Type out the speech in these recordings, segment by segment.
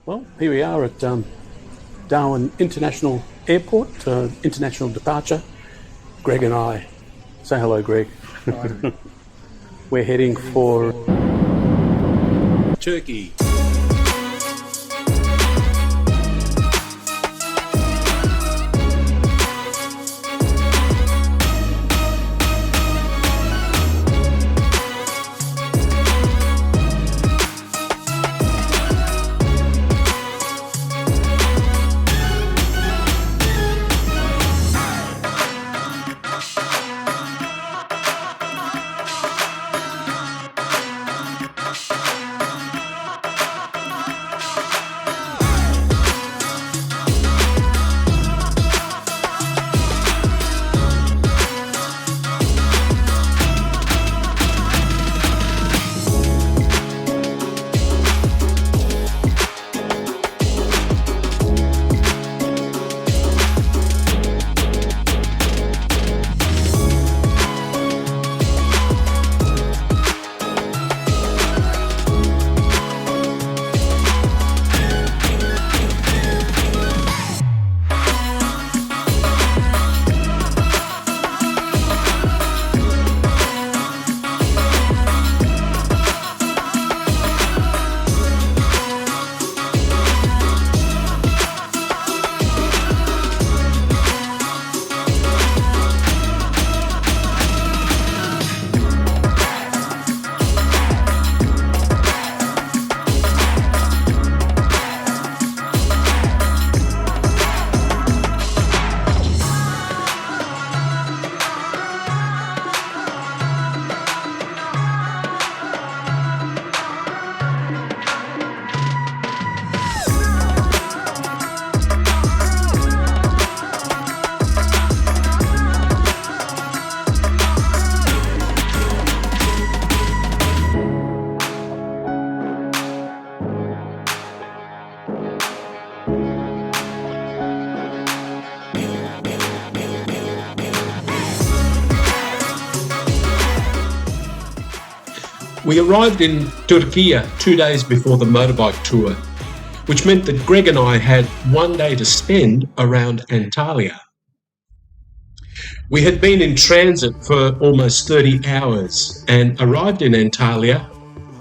Well, here we are at Darwin International Airport, international departure. Greg and I. Say hello, Greg. We're heading for Turkey. We arrived in Turkiye 2 days before the motorbike tour, which meant that Greg and I had 1 day to spend around Antalya. We had been in transit for almost 30 hours and arrived in Antalya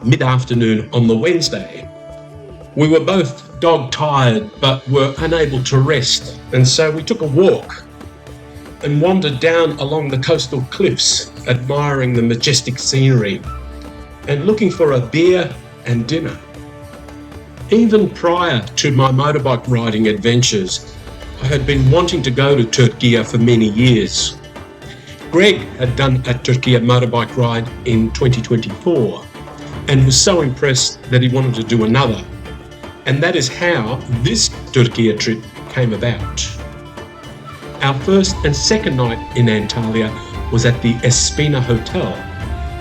mid-afternoon on the Wednesday. We were both dog-tired but were unable to rest, and so we took a walk and wandered down along the coastal cliffs, admiring the majestic scenery and looking for a beer and dinner. Even prior to my motorbike riding adventures, I had been wanting to go to Turkiye for many years. Greg had done a Turkiye motorbike ride in 2024 and was so impressed that he wanted to do another. And that is how this Turkiye trip came about. Our first and second night in Antalya was at the Espina Hotel,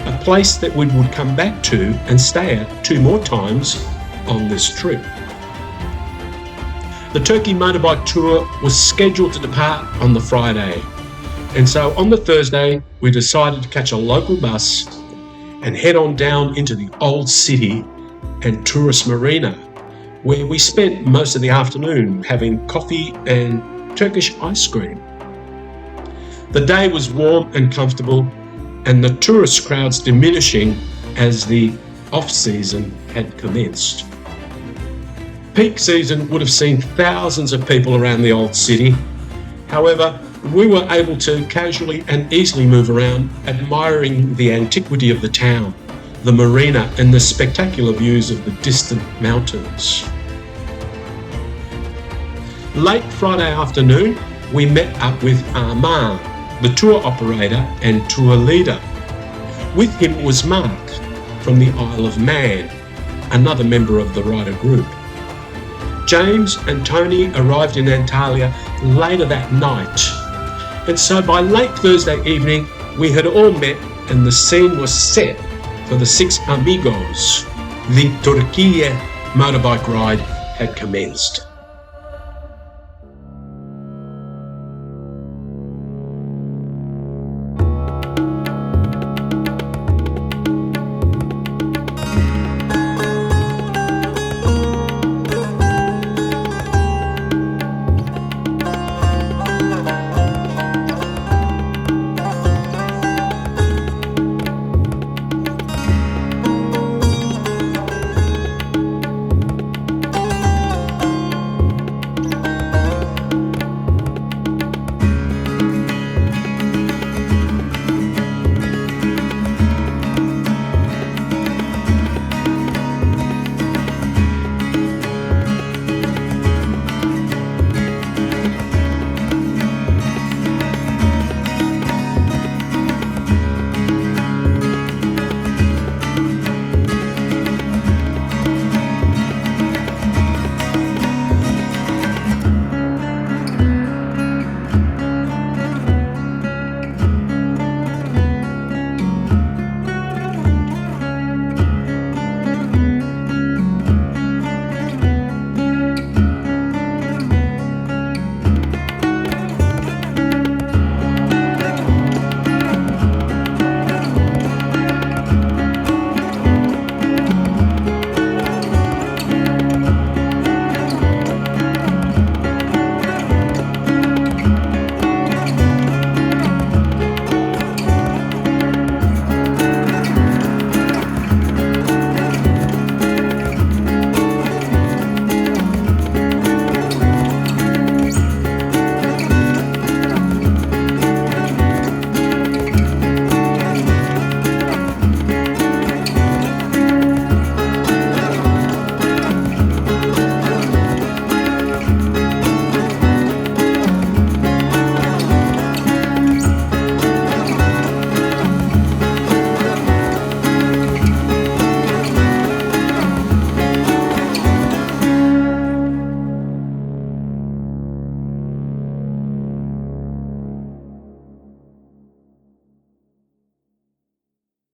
a place that we would come back to and stay at 2 more times on this trip. The Turkey motorbike tour was scheduled to depart on the Friday, and so on the Thursday we decided to catch a local bus and head on down into the old city and tourist marina, where we spent most of the afternoon having coffee and Turkish ice cream. The day was warm and comfortable, and the tourist crowds diminishing as the off-season had commenced. Peak season would have seen thousands of people around the old city. However, we were able to casually and easily move around, admiring the antiquity of the town, the marina, and the spectacular views of the distant mountains. Late Friday afternoon, we met up with Armand, the tour operator and tour leader. With him was Mark from the Isle of Man, another member of the rider group. James and Tony arrived in Antalya later that night, and so by late Thursday evening we had all met and the scene was set for the 6 amigos. The Turkiye motorbike ride had commenced.